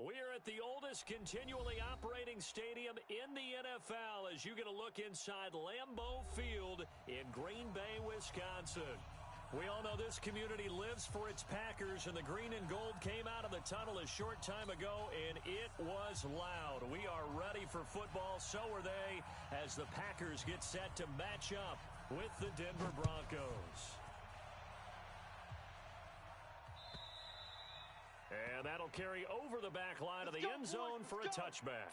We are at the oldest continually operating stadium in the NFL as you get a look inside Lambeau Field in Green Bay, Wisconsin. We all know this community lives for its Packers, and the green and gold came out of the tunnel a short time ago, and it was loud. We are ready for football, so are they, as the Packers get set to match up with the Denver Broncos. And that'll carry over the back line of the end zone for a touchback.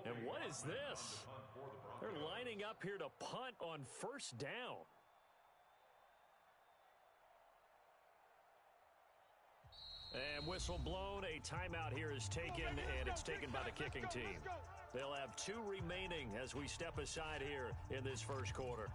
And what is this? They're lining up here to punt on first down. And whistle blown. A timeout here is taken, and it's taken by the kicking team. They'll have 2 remaining as we step aside here in this first quarter.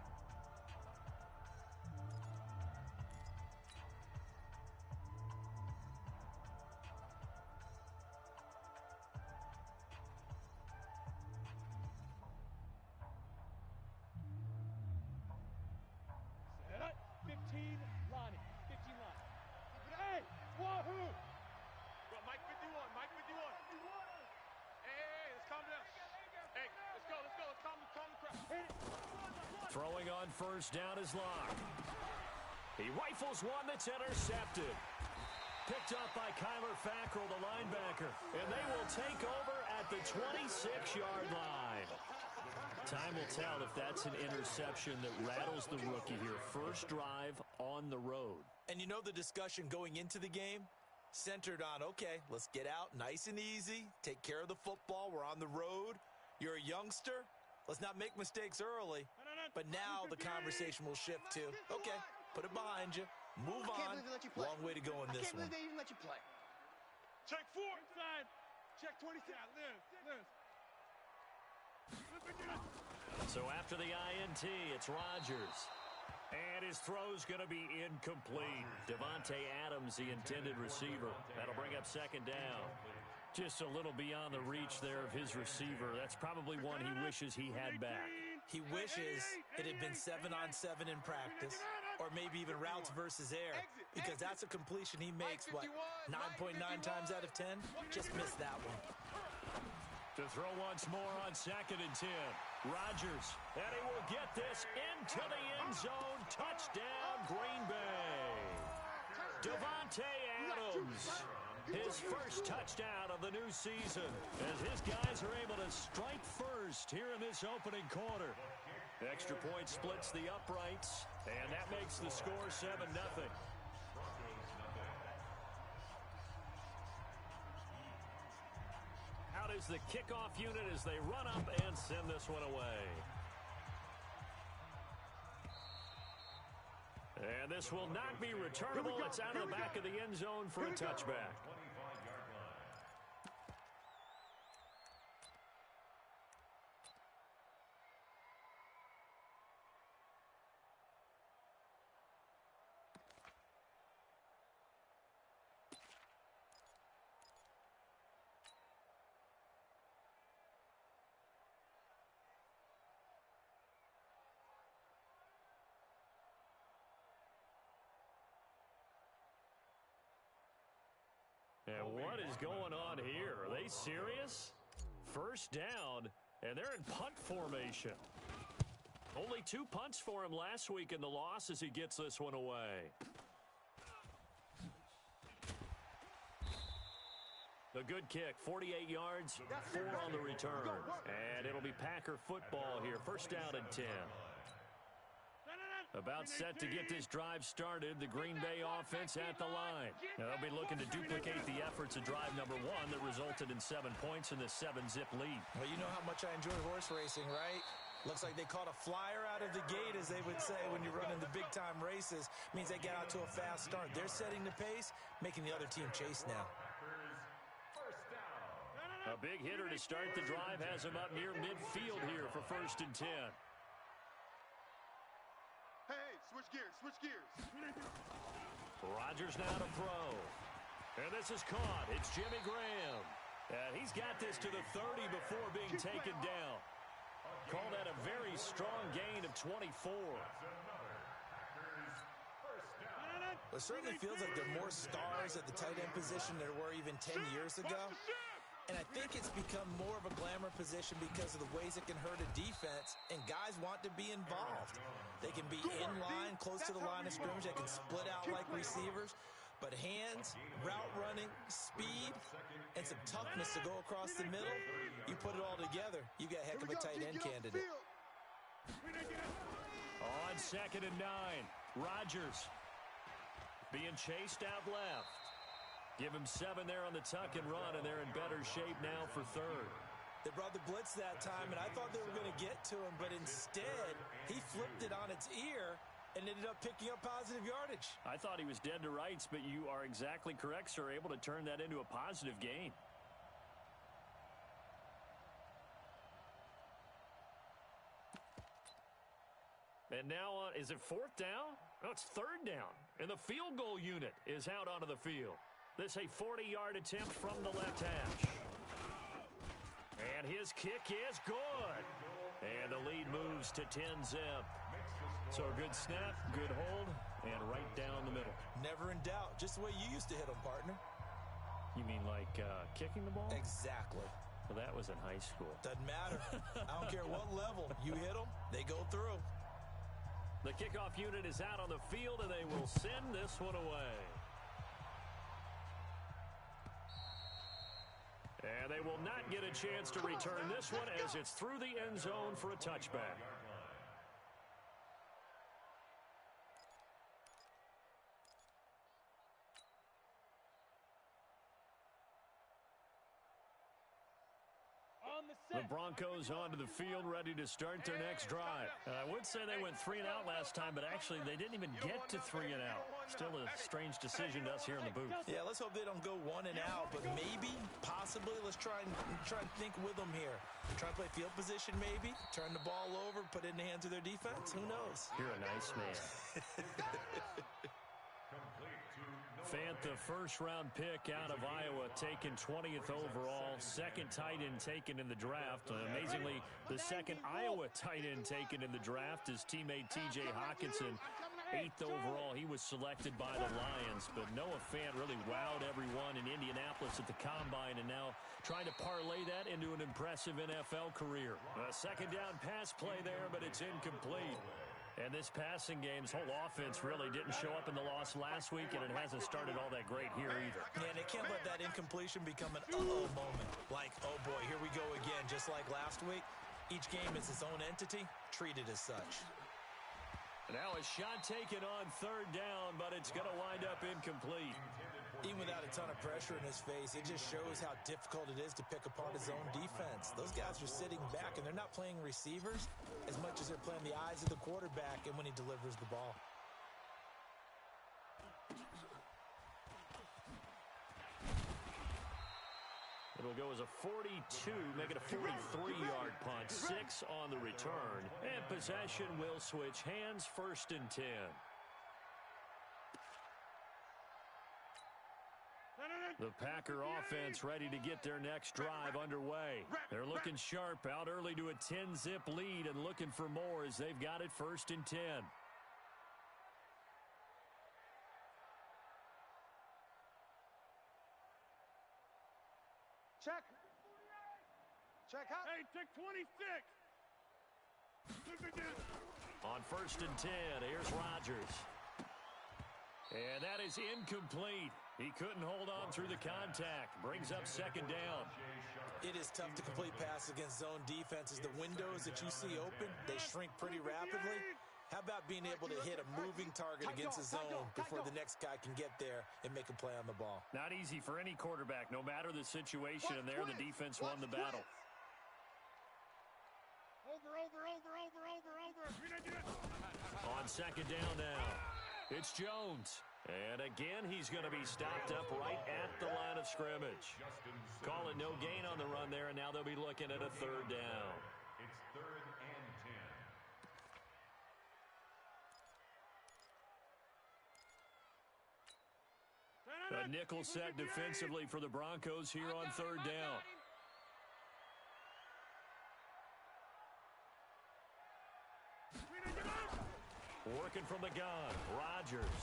Throwing on first down is Locke. He rifles one that's intercepted. Picked up by Kyler Fackrell, the linebacker. And they will take over at the 26-yard line. Time will tell if that's an interception that rattles the rookie here. First drive on the road. And you know the discussion going into the game? Centered on, okay, let's get out nice and easy. Take care of the football. We're on the road. You're a youngster. Let's not make mistakes early. But now the conversation will shift to, okay, put it behind you. Move on. Long way to go in this one. I can't believe they even let you play. Check 4. Inside. Check 26. Liz. So after the INT, it's Rodgers. And his throw's going to be incomplete. Davante Adams, the intended receiver. That'll bring up second down. Just a little beyond the reach there of his receiver. That's probably one he wishes he had back. He wishes it had been 7-on-7 in practice, or maybe even routes versus air, because that's a completion he makes, 9.9 times out of 10? Just missed that one. To throw once more on 2nd and 10. Rodgers, and he will get this into the end zone. Touchdown, Green Bay. Davante Adams, his first touchdown of the new season, as his guys are able to strike first here in this opening quarter. Extra point splits the uprights, and that makes the score 7-0. Out is the kickoff unit as they run up and send this one away. And this will not be returnable. It's out of the back of the end zone for a touchback. And what is going on here? Are they serious? First down, and they're in punt formation. Only 2 punts for him last week in the loss as he gets this one away. A good kick, 48 yards, 4 on the return. And it'll be Packer football here. First down and 10. About set to get this drive started, the Green Bay offense at the line. Now they'll be looking to duplicate the efforts of drive number 1 that resulted in 7 points in this 7-zip lead. Well, you know how much I enjoy horse racing, right? Looks like they caught a flyer out of the gate, as they would say when you're running the big-time races. Means they get out to a fast start. They're setting the pace, making the other team chase now. First down. A big hitter to start the drive has him up near midfield here for 1st and 10. Hey, switch gears, switch gears. Rodgers now to throw. And this is caught. It's Jimmy Graham. And he's got this to the 30 before being taken down. Call that a very strong gain of 24. It certainly feels like there are more stars at the tight end position than there were even 10 years ago. And I think it's become more of a glamour position because of the ways it can hurt a defense, and guys want to be involved. They can be in line, close to the line of scrimmage. They can split out like receivers. But hands, route running, speed, and some toughness to go across the middle, you put it all together, you got a heck of a tight end candidate. On 2nd and 9, Rodgers being chased out left. Give him 7 there on the tuck and run, and they're in better shape now for 3rd. They brought the blitz that time, and I thought they were going to get to him, but instead, he flipped it on its ear and ended up picking up positive yardage. I thought he was dead to rights, but you are exactly correct, sir. Able to turn that into a positive gain. And now, is it 4th down? No, it's 3rd down. And the field goal unit is out onto the field. This a 40-yard attempt from the left hash. And his kick is good. And the lead moves to 10-zip. So a good snap, good hold, and right down the middle. Never in doubt. Just the way you used to hit them, partner. You mean like kicking the ball? Exactly. Well, that was in high school. Doesn't matter. I don't care what level. You hit them, they go through. The kickoff unit is out on the field, and they will send this one away. And they will not get a chance to return this one as it's through the end zone for a touchback. The Broncos onto the field, ready to start their next drive. I would say they went 3 and out last time, but actually they didn't even get to 3 and out. Still a strange decision to us here in the booth. Yeah, let's hope they don't go 1 and out, but maybe, possibly, let's try and think with them here. Try and play field position, maybe. Turn the ball over, put it in the hands of their defense. Who knows? You're a nice man. Fant, the first-round pick out of Iowa, taken 20th overall. 2nd tight end taken in the draft. Amazingly, the 2nd Iowa tight end taken in the draft is teammate T.J. Hawkinson. 8th overall, he was selected by the Lions. But Noah Fant really wowed everyone in Indianapolis at the Combine, and now trying to parlay that into an impressive NFL career. A 2nd down pass play there, but it's incomplete. And this passing game's whole offense really didn't show up in the loss last week, and it hasn't started all that great here either. Yeah, and they can't let that incompletion become an uh-oh moment. Like, oh boy, here we go again, just like last week. Each game is its own entity, treated as such. Now a shot taken on 3rd down, but it's going to wind up incomplete. Even without a ton of pressure in his face, it just shows how difficult it is to pick apart his own defense. Those guys are sitting back, and they're not playing receivers as much as they're playing the eyes of the quarterback and when he delivers the ball. It'll go as a 42, make it a 43-yard punt. 6 on the return. And possession will switch hands, 1st and 10. The Packer offense ready to get their next drive underway. They're looking sharp, out early to a 10-zip lead and looking for more as they've got it 1st and 10. Check. Check out. Hey, check 26. On 1st and 10, here's Rodgers. And that is incomplete. He couldn't hold on through the contact. Brings up 2nd down. It is tough to complete passes against zone defenses. The windows that you see open, they shrink pretty rapidly. How about being able to hit a moving target against a zone before the next guy can get there and make a play on the ball? Not easy for any quarterback, no matter the situation, and there the defense won the battle. Over. On 2nd down now, it's Jones. And again, he's going to be stopped up right at the line of scrimmage. Call it no gain on the run there, and now they'll be looking at a third down. It's 3rd and 10. A nickel set defensively for the Broncos here on third down. Working from the gun, Rodgers.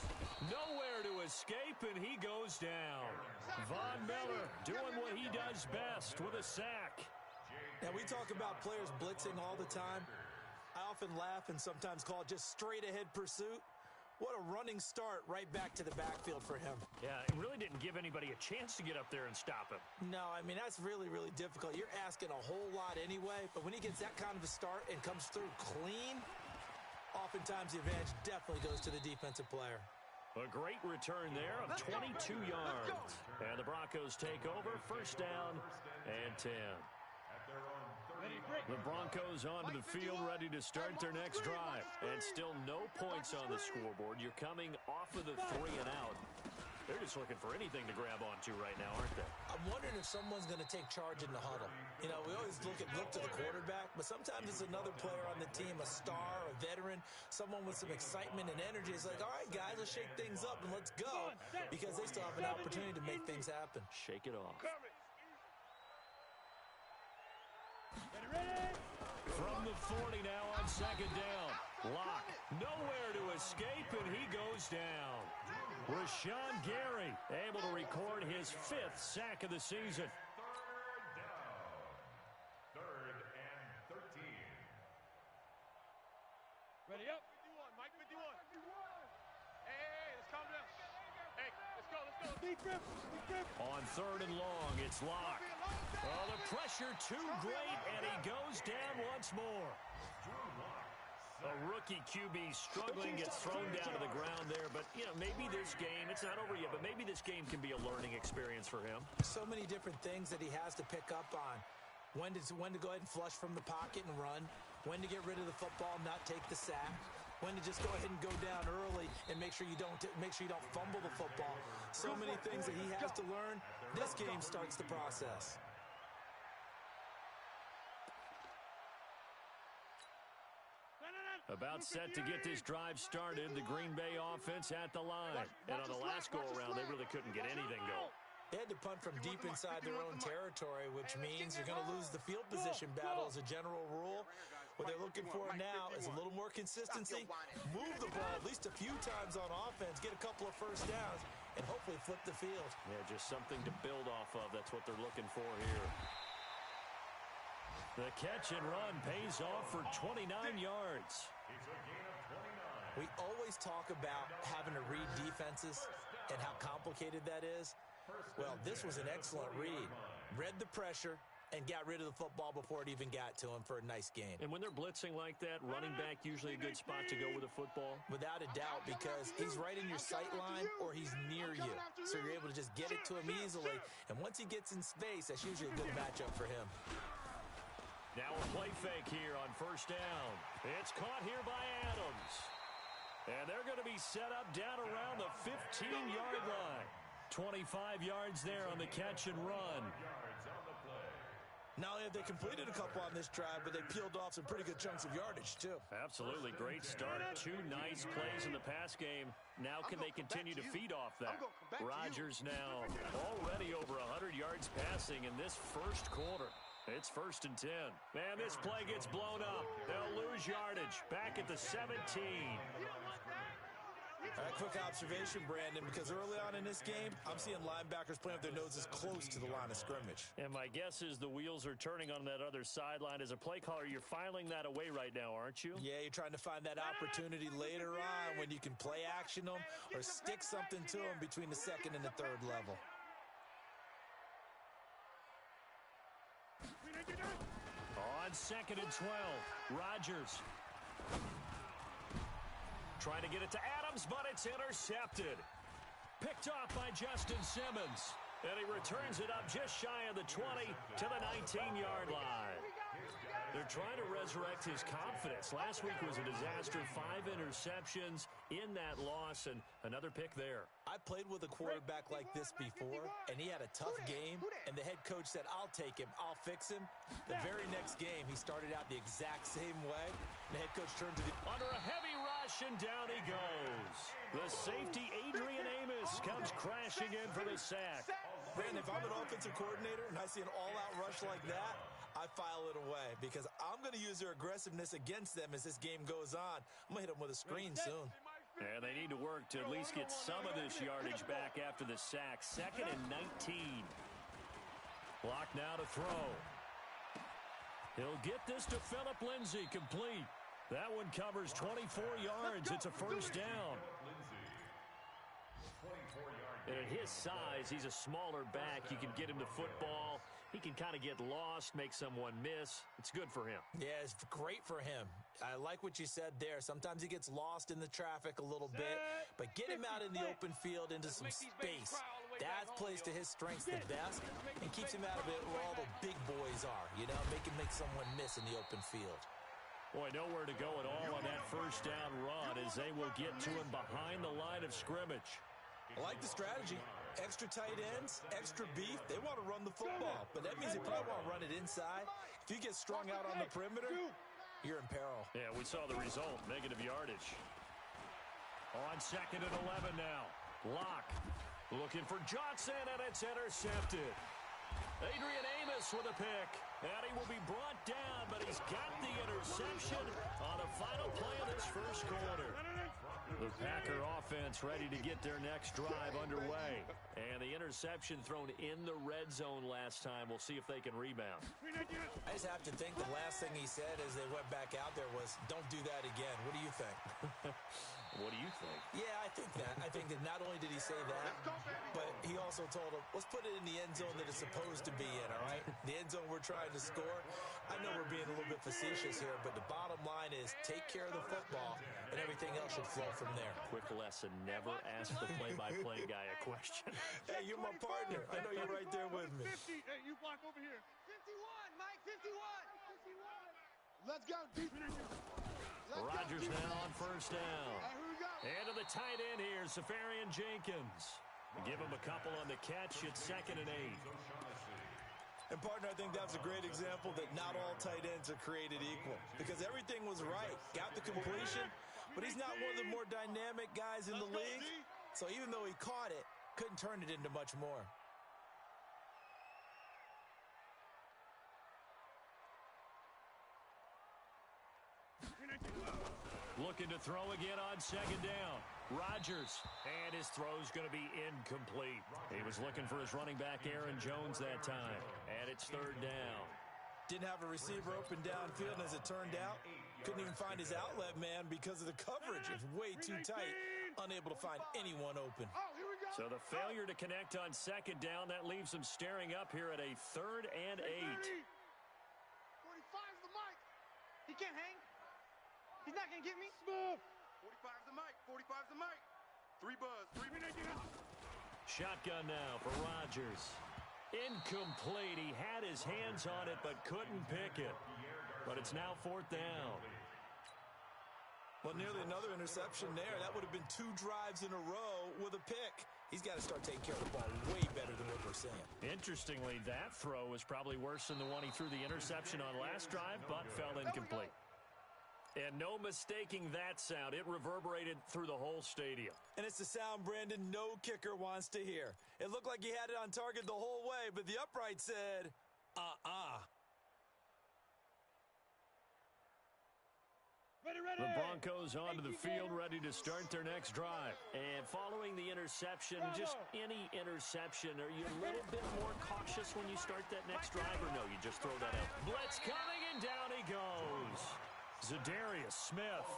Nowhere to escape, and he goes down. Von Miller doing what he does best with a sack. Now, we talk about players blitzing all the time. I often laugh and sometimes call it just straight-ahead pursuit. What a running start right back to the backfield for him. Yeah, it really didn't give anybody a chance to get up there and stop him. No, I mean, that's really, really difficult. You're asking a whole lot anyway, but when he gets that kind of a start and comes through clean, oftentimes the advantage definitely goes to the defensive player. A great return there of 22 yards. And the Broncos take over, first down and 10. The Broncos onto the field, ready to start their next drive. And still no points on the scoreboard. You're coming off of the 3 and out. They're just looking for anything to grab onto right now, aren't they? I'm wondering if someone's going to take charge in the huddle. You know, we always look to the quarterback, but sometimes it's another player on the team, a star, a veteran, someone with some excitement and energy. It's like, all right, guys, let's shake things up and let's go, because they still have an opportunity to make things happen. Shake it off. From the 40 now on second down. Lock, nowhere to escape, and he goes down. Rashawn Gary able to record his 5th sack of the season. 3rd and 13. Ready up. 51, Mike 51. Hey, let's calm down. Hey, let's go. Defense. On 3rd and long, it's Lock. Oh, the pressure too great, and he goes down once more. A rookie QB struggling, gets thrown down to the ground there. But, you know, maybe this game, it's not over yet, but maybe this game can be a learning experience for him. So many different things that he has to pick up on. When to go ahead and flush from the pocket and run. When to get rid of the football and not take the sack. When to just go ahead and go down early and make sure you don't fumble the football. So many things that he has to learn. This game starts the process. About set to get this drive started, the Green Bay offense at the line. And on the last go-around, they really couldn't get anything going. They had to punt from deep inside their own territory, which means you're going to lose the field position battle as a general rule. What they're looking for now is a little more consistency, move the ball at least a few times on offense, get a couple of first downs, and hopefully flip the field. Yeah, just something to build off of. That's what they're looking for here. The catch and run pays off for 29 yards. We always talk about having to read defenses and how complicated that is. Well, this was an excellent read. Read the pressure and got rid of the football before it even got to him for a nice gain. And when they're blitzing like that, running back usually a good spot to go with the football? Without a doubt, because he's right in your sight line or he's near you. So you're able to just get it to him easily. And once he gets in space, that's usually a good matchup for him. Now a play fake here on first down. It's caught here by Adams. And they're going to be set up down around the 15-yard line. 25 yards there on the catch and run. Not only have they completed a couple on this drive, but they peeled off some pretty good chunks of yardage, too. Absolutely. Great start. 2 nice plays in the pass game. Now can they continue to feed off that? Rodgers now already over 100 yards passing in this first quarter. It's 1st and 10. Man, this play gets blown up. They'll lose yardage. Back at the 17. All right, quick observation, Brandon, because early on in this game, I'm seeing linebackers playing with their noses close to the line of scrimmage. And my guess is the wheels are turning on that other sideline. As a play caller, you're filing that away right now, aren't you? Yeah, you're trying to find that opportunity later on when you can play action them or stick something to them between the 2nd and the 3rd level. On 2nd and 12, Rodgers trying to get it to Adams, but it's intercepted. Picked off by Justin Simmons. And he returns it up just shy of the 20 to the 19-yard line. They're trying to resurrect his confidence. Last week was a disaster, 5 interceptions in that loss, and another pick there. I played with a quarterback like this before, and he had a tough game, and the head coach said, I'll take him, I'll fix him. The very next game, he started out the exact same way. The head coach turned to the... Under a heavy rush, and down he goes. The safety, Adrian Amos, comes crashing in for the sack. Brandon, if I'm an offensive coordinator and I see an all-out rush like that, I file it away because I'm going to use their aggressiveness against them as this game goes on. I'm going to hit them with a screen soon. And they need to work to at least get some of this yardage back after the sack. 2nd and 19. Block now to throw. He'll get this to Phillip Lindsay, complete. That one covers 24 yards. It's a first down. And at his size, he's a smaller back. You can get him the football. He can kind of get lost, make someone miss. It's good for him. Yeah, it's great for him. I like what you said there. Sometimes he gets lost in the traffic a little bit, but get him out in the open field into some space. That plays to his strengths the best and keeps him out of it where all the big boys are, you know, make someone miss in the open field. Boy, nowhere to go at all on that first down run as they will get to him behind the line of scrimmage. I like the strategy. Extra tight ends, extra beef. They want to run the football, but that means they probably want to run it inside. If you get strung out on the perimeter, you're in peril. Yeah, we saw the result, negative yardage. On 2nd and 11 now. Lock looking for Johnson, and it's intercepted. Adrian Amos with a pick, and he will be brought down, but he's got the interception on the final play of this first quarter. The Packer offense ready to get their next drive underway. And the interception thrown in the red zone last time. We'll see if they can rebound. I just have to think the last thing he said as they went back out there was, don't do that again. What do you think? What do you think? Yeah, I think that. I think that not only did he say that, but he also told him, let's put it in the end zone that it's supposed to be in, all right? The end zone we're trying to score. I know we're being a little bit facetious here, but the bottom line is take care of the football, and everything else should flow from there. Quick lesson, never ask the play-by-play guy a question. Hey, you're my partner. I know you're right there with me. 50. Hey, you block over here. 51, Mike, 51. Let's go, deep. Rodgers now on first down. Here we go. And to the tight end here, Safarian Jenkins. Give him a couple on the catch. It's 2nd and 8. And, partner, I think that's a great example that not all tight ends are created equal because everything was right. Got the completion, but he's not one of the more dynamic guys in the league. So even though he caught it, couldn't turn it into much more. Looking to throw again on 2nd down. Rodgers, and his throw's going to be incomplete. He was looking for his running back, Aaron Jones, that time. And it's 3rd down. Didn't have a receiver open downfield, and as it turned out, couldn't even find his outlet man because of the coverage. It's way too tight, unable to find anyone open. So the failure to connect on 2nd down, that leaves him staring up here at a 3rd and 8. 45's the mic. He can't hang. He's not going to get me. 45's the mic. 45's the mic. 3 buzz. 3 minutes. Shotgun now for Rodgers. Incomplete. He had his hands on it but couldn't pick it. But it's now 4th down. Well, nearly another interception there. That would have been 2 drives in a row with a pick. He's got to start taking care of the ball way better than what we're saying. Interestingly, that throw was probably worse than the one he threw the interception on last drive, but fell incomplete. And no mistaking that sound. It reverberated through the whole stadium. And it's the sound, Brandon, no kicker wants to hear. It looked like he had it on target the whole way, but the upright said, The Broncos onto the field, ready to start their next drive. And following the interception, just any interception, are you a little bit more cautious when you start that next drive, or no, you just throw that out? Blitz coming, and down he goes. Zadarius Smith.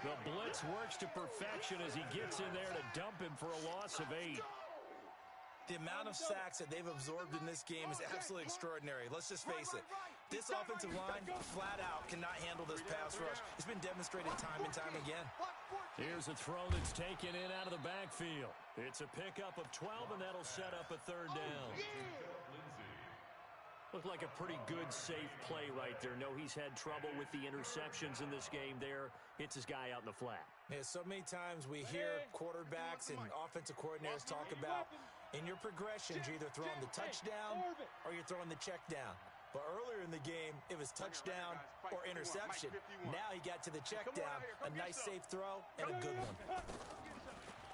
The blitz works to perfection as he gets in there to dump him for a loss of 8. The amount of sacks that they've absorbed in this game is absolutely extraordinary. Let's just face it. This offensive line, flat out, cannot handle this pass rush. It's been demonstrated time and time again. Here's a throw that's taken in out of the backfield. It's a pickup of 12, and that'll set up a 3rd down. Looked like a pretty good, safe play right there. No, he's had trouble with the interceptions in this game there. Hits his guy out in the flat. Yeah, so many times we hear quarterbacks and offensive coordinators talk about in your progressions, you're either throwing the touchdown or you're throwing the check down. But earlier in the game, it was touchdown or interception. Now he got to the check down, a nice safe throw, and a good one.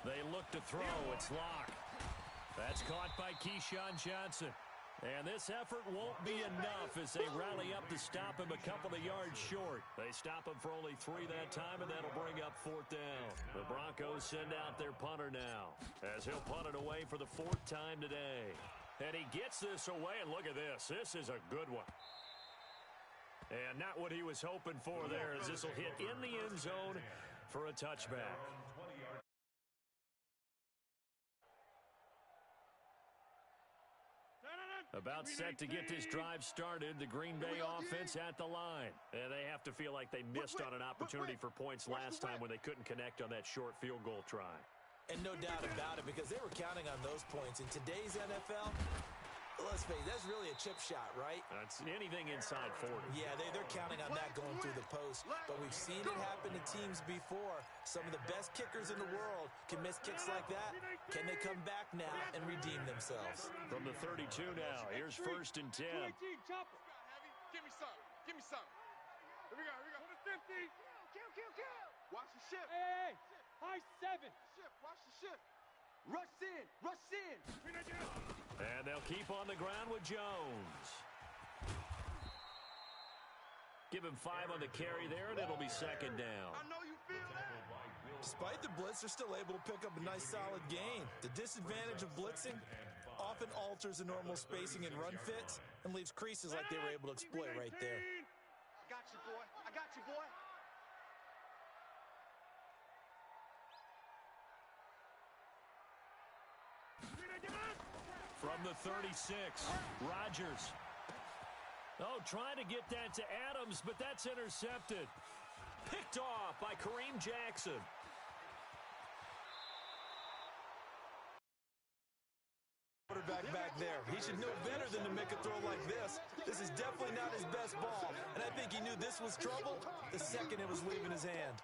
They look to throw. It's Locke. That's caught by Keyshawn Johnson. And this effort won't be enough as they rally up to stop him a couple of yards short. They stop him for only 3 that time, and that'll bring up 4th down. The Broncos send out their punter now as he'll punt it away for the 4th time today. And he gets this away, and look at this. This is a good one. And not what he was hoping for there, as this will hit in the end zone for a touchback. About set to get this drive started, the Green Bay offense at the line. And they have to feel like they missed on an opportunity for points last time when they couldn't connect on that short field goal try. And no doubt about it, because they were counting on those points. In today's NFL, let's face it, that's really a chip shot, right? That's anything inside 40. Yeah, they're counting on that going through the post. But we've seen it happen to teams before. Some of the best kickers in the world can miss kicks like that. Can they come back now and redeem themselves? From the 32 now, here's 1st and 10. Give me some. Give me some. Here we go. Here we go. To the 50. Kill. Watch the ship. Hey, high 7. Watch the ship. Rush in. And they'll keep on the ground with Jones. Give him 5 on the carry there, and it'll be 2nd down. I know you feel that. Despite the blitz, they're still able to pick up a nice solid gain. The disadvantage of blitzing often alters the normal spacing and run fits and leaves creases like they were able to exploit right there. I got you, boy. From the 36, Rodgers. Oh, trying to get that to Adams, but that's intercepted. Picked off by Kareem Jackson. Quarterback back there. He should know better than to make a throw like this. This is definitely not his best ball, and I think he knew this was trouble the second it was leaving his hand.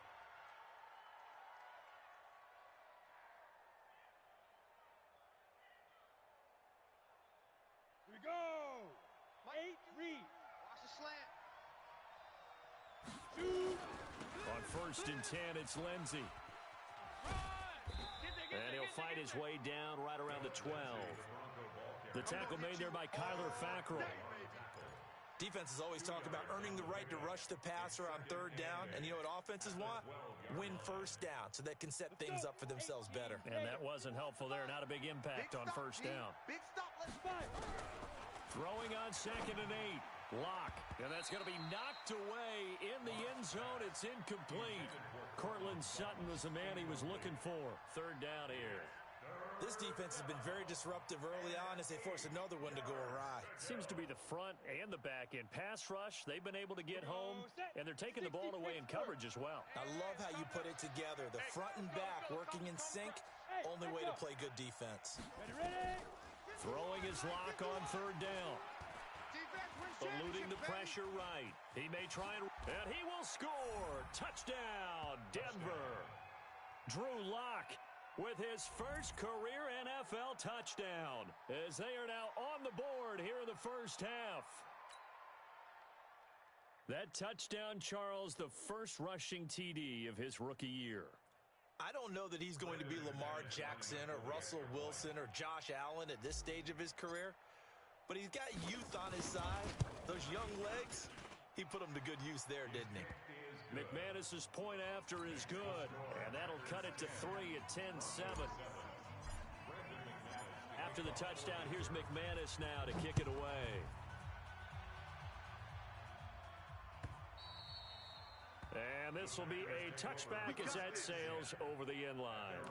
Here we go. 8 read. Watch the slant. On 1st and 10, it's Lindsey. And he'll fight his way down right around the 12. The tackle made there by Kyler Fackrell. Defenses always talk about earning the right to rush the passer on 3rd down, and you know what offenses want? Win 1st down so they can set things up for themselves better. And that wasn't helpful there. Not a big impact on 1st down. Big stop, let's fight. Throwing on 2nd and 8. Locke. And that's going to be knocked away in the end zone. It's incomplete. Cortland Sutton was the man he was looking for. 3rd down here. This defense has been very disruptive early on as they force another one to go awry. Seems to be the front and the back end. Pass rush, they've been able to get home, and they're taking the ball away in coverage as well. I love how you put it together. The front and back working in sync, only way to play good defense. Ready. Throwing his Locke on 3rd down. Eluding the pressure right. He may try and he will score. Touchdown, Denver. Drew Locke with his first career NFL touchdown as they are now on the board here in the 1st half. That touchdown, Charles, the first rushing TD of his rookie year. I don't know that he's going to be Lamar Jackson or Russell Wilson or Josh Allen at this stage of his career, but he's got youth on his side. Those young legs, he put them to good use there, didn't he? McManus's point after is good, and that'll cut it to 3 at 10-7. After the touchdown, here's McManus now to kick it away. And this will be a touchback as that sails over the end line.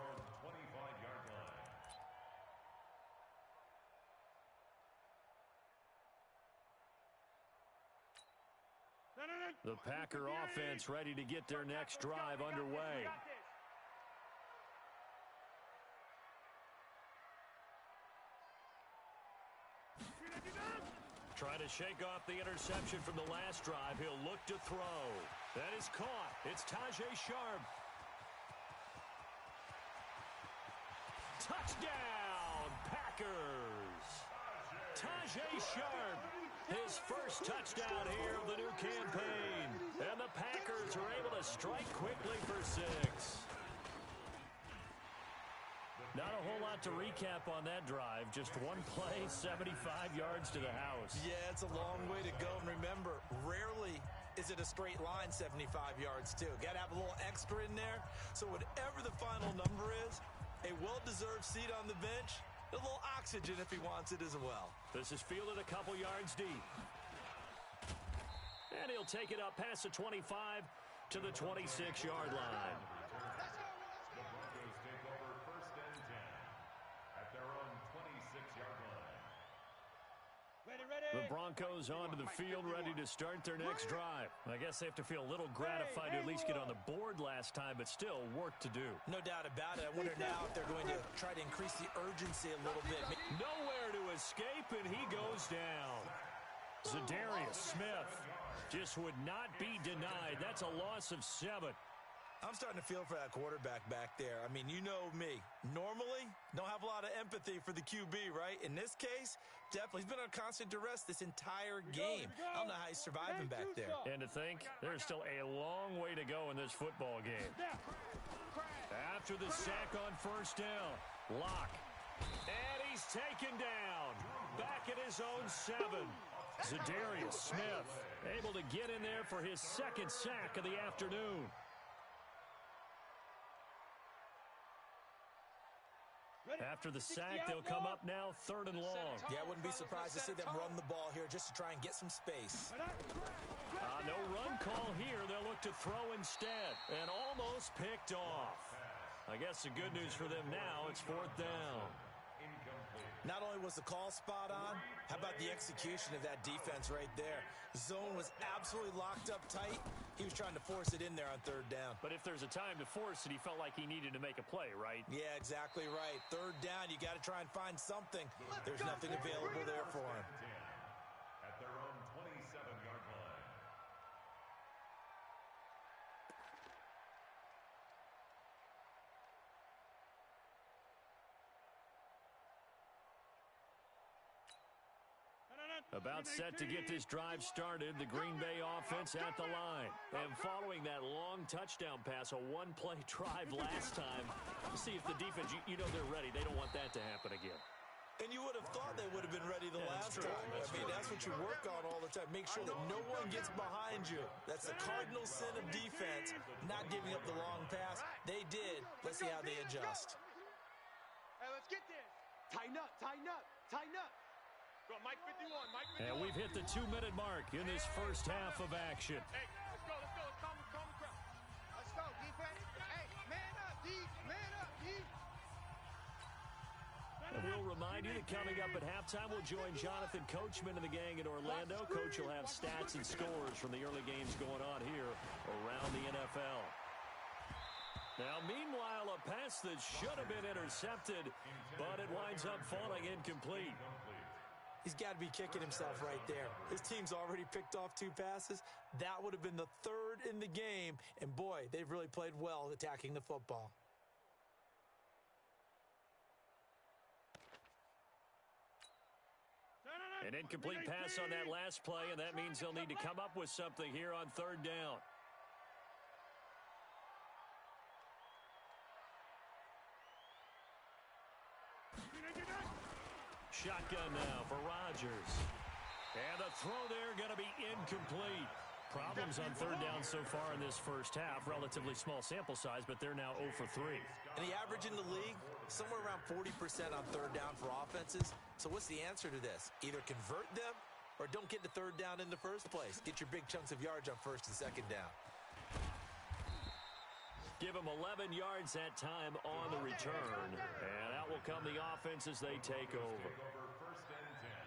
The Packer offense ready to get their next drive underway. Trying to shake off the interception from the last drive. He'll look to throw. That is caught. It's Tajay Sharp. Touchdown, Packers. Tajay Sharp, his first touchdown here of the new campaign. And the Packers are able to strike quickly for 6. Not a whole lot to recap on that drive. Just one play, 75 yards to the house. Yeah, it's a long way to go. And remember, rarely is it a straight line 75 yards, too. Got to have a little extra in there. So whatever the final number is, a well-deserved seat on the bench, a little oxygen if he wants it as well. This is fielded a couple yards deep. And he'll take it up past the 25 to the 26-yard line. The Broncos onto the field, ready to start their next drive. I guess they have to feel a little gratified to at least get on the board last time, but still work to do. No doubt about it. I wonder now if they're going to try to increase the urgency a little bit. Nowhere to escape, and he goes down. Zadarius Smith just would not be denied. That's a loss of 7. I'm starting to feel for that quarterback back there. I mean, you know me. Normally, don't have a lot of empathy for the QB, right? In this case, definitely. He's been on constant duress this entire game. I don't know how he's surviving back there. And to think, there's still a long way to go in this football game. After the sack on first down, Locke. And he's taken down. Back at his own 7. Zadarius Smith able to get in there for his second sack of the afternoon. After the sack, they'll come up now 3rd and long. Yeah, I wouldn't be surprised to see them run the ball here just to try and get some space. No run call here. They'll look to throw instead. And almost picked off. I guess the good news for them now, it's 4th down. Not only was the call spot on, how about the execution of that defense right there? Zone was absolutely locked up tight. He was trying to force it in there on 3rd down. But if there's a time to force it, he felt like he needed to make a play, right? Yeah, exactly right. 3rd down, you got to try and find something. There's nothing available there for him. At their own 27-yard line. About set to get this drive started, the Green Bay offense at the line. And following that long touchdown pass, a one-play drive last time, see if the defense, you know they're ready. They don't want that to happen again. And you would have thought they would have been ready the last time. I mean, that's what you work on all the time. Make sure that no one gets behind you. That's the cardinal sin of defense, not giving up the long pass. They did. Let's see how they adjust. Hey, let's get this. Tighten up, tighten up, tighten up. Go, Mike 51, Mike 51. And we've hit the 2-minute mark in this first half of action. Hey, let's go, let's go. Let's calm the crowd. Let's go, defense. Hey, man up, D. Man up, D. And we'll remind you that coming up at halftime, we'll join Jonathan Coachman and the gang in Orlando. Coach will have stats and scores from the early games going on here around the NFL. Now, meanwhile, a pass that should have been intercepted, but it winds up falling incomplete. He's got to be kicking himself right there. His team's already picked off 2 passes. That would have been the 3rd in the game. And, boy, they've really played well attacking the football. An incomplete pass on that last play, and that means they'll need to come up with something here on 3rd down. Shotgun now for Rodgers. And the throw there going to be incomplete. Problems on 3rd down so far in this first half. Relatively small sample size, but they're now 0 for 3. And the average in the league, somewhere around 40% on 3rd down for offenses. So what's the answer to this? Either convert them or don't get to 3rd down in the first place. Get your big chunks of yards on 1st and 2nd down. Give them 11 yards that time on the return. And out will come the offense as they take over.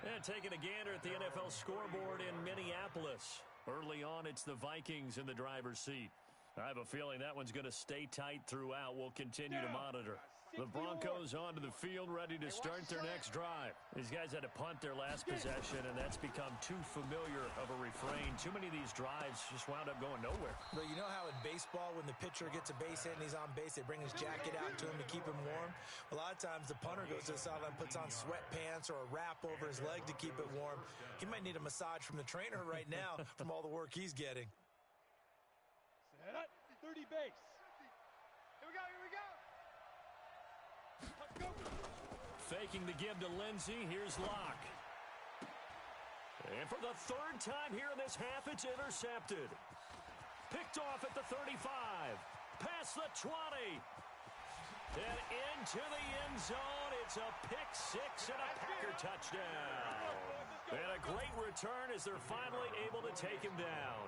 And taking a gander at the NFL scoreboard in Minneapolis. Early on, it's the Vikings in the driver's seat. I have a feeling that one's going to stay tight throughout. We'll continue to monitor. The Broncos onto the field, ready to start their next drive. These guys had to punt their last possession, and that's become too familiar of a refrain. Too many of these drives just wound up going nowhere. But you know how in baseball, when the pitcher gets a base hit and he's on base, they bring his jacket out to him to keep him warm? A lot of times the punter goes to the sideline, puts on sweatpants or a wrap over his leg to keep it warm. He might need a massage from the trainer right now from all the work he's getting. Set up, 30 base. Here we go, here we go. Let's go. Faking the give to Lindsey. Here's Locke. And for the third time here in this half, it's intercepted. Picked off at the 35. Past the 20. And into the end zone. It's a pick six and a Packer touchdown. And a great return as they're finally able to take him down.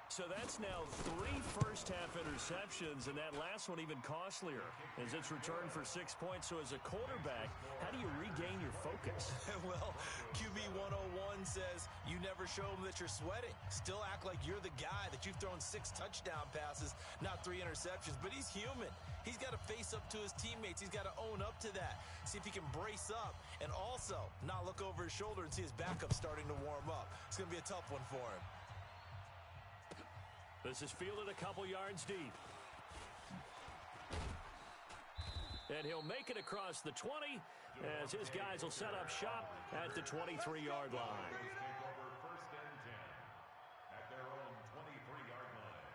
So that's now 3 first-half interceptions, and that last one even costlier as it's returned for 6 points. So as a quarterback, how do you regain your focus? Well, QB 101 says you never show them that you're sweating. Still act like you're the guy, that you've thrown 6 touchdown passes, not 3 interceptions. But he's human. He's got to face up to his teammates. He's got to own up to that. See if he can brace up and also not look over his shoulder and see his backup starting to warm up. It's going to be a tough one for him. This is fielded a couple yards deep. And he'll make it across the 20 as his guys will set up shop at the 23-yard line. Take over first and 10 at their own 23-yard line.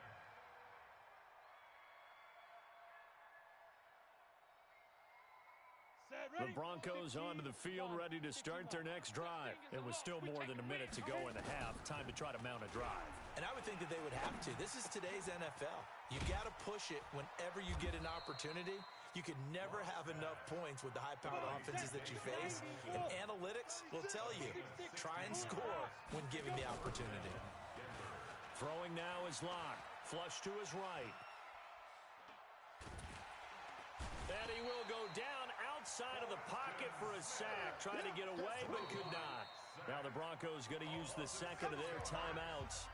The Broncos onto the field, ready to start their next drive. It was still more than a minute to go in the half. Time to try to mount a drive. And I would think that they would have to. This is today's NFL. You got to push it whenever you get an opportunity. You can never have enough points with the high-powered offenses that you face. And analytics will tell you, try and score when given the opportunity. Throwing now is Locke. Flush to his right. And he will go down outside of the pocket for a sack. Trying to get away, but could not. Now the Broncos going to use the second of their timeouts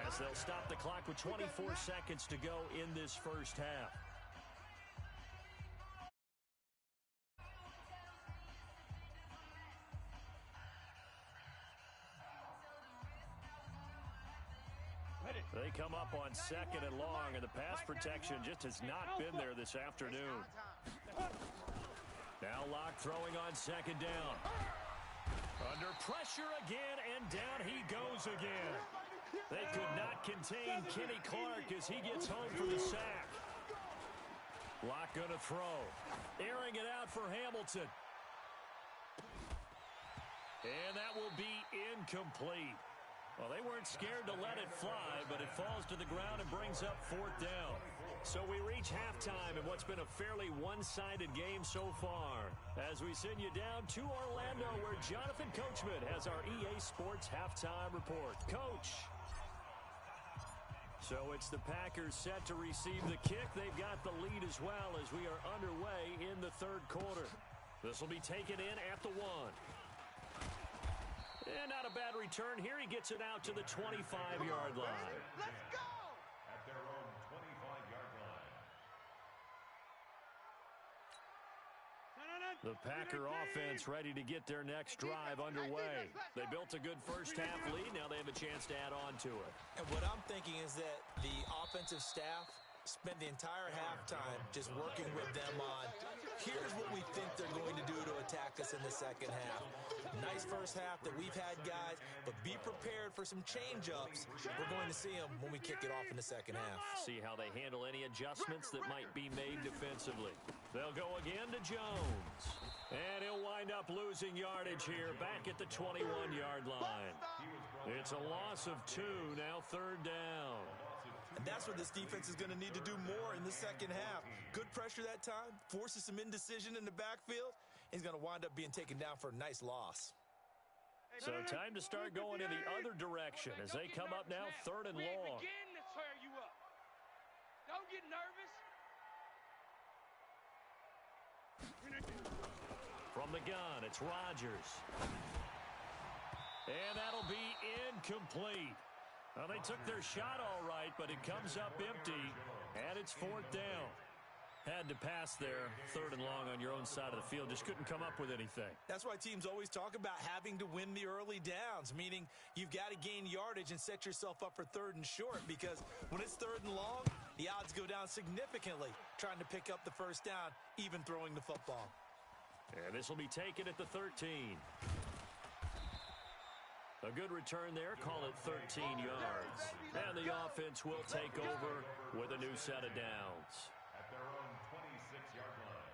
as they'll stop the clock with 24 seconds to go in this first half. They come up on second and long, and the pass protection just has not been there this afternoon. Now Locke throwing on second down. Under pressure again, and down he goes again. They could not contain Kenny Clark as he gets home for the sack. Locke going to throw. Airing it out for Hamilton. And that will be incomplete. Well, they weren't scared to let it fly, but it falls to the ground and brings up fourth down. So we reach halftime in what's been a fairly one-sided game so far, as we send you down to Orlando, where Jonathan Coachman has our EA Sports halftime report. Coach. So it's the Packers set to receive the kick. They've got the lead as well as we are underway in the third quarter. This will be taken in at the 1. And not a bad return here. He gets it out to the 25-yard line. Let's go! At their own 25-yard line. The Packer offense ready to get their next drive underway. They built a good first half lead. Now they have a chance to add on to it. And what I'm thinking is that the offensive staff spent the entire halftime just working with them on, here's what we think they're going to do to attack us in the second half. Nice first half that we've had, guys, but be prepared for some change-ups. We're going to see them when we kick it off in the second half. See how they handle any adjustments that might be made defensively. They'll go again to Jones. And he'll wind up losing yardage here back at the 21-yard line. It's a loss of 2, now third down. And that's what this defense is going to need to do more in the second half. Good pressure that time, forces some indecision in the backfield. He's going to wind up being taken down for a nice loss. So time to start going in the other direction as they come up now third and long. We ain't begin to tear you up. Don't get nervous. From the gun, it's Rodgers. And that'll be incomplete. Well, they took their shot all right, but it comes up empty, and it's fourth down. Had to pass there, 3rd and long on your own side of the field. Just couldn't come up with anything. That's why teams always talk about having to win the early downs, meaning you've got to gain yardage and set yourself up for 3rd and short, because when it's 3rd and long, the odds go down significantly trying to pick up the first down, even throwing the football. And this will be taken at the 13. A good return there. Call it 13 yards. And the offense will take over with a new set of downs. At their own 26-yard line.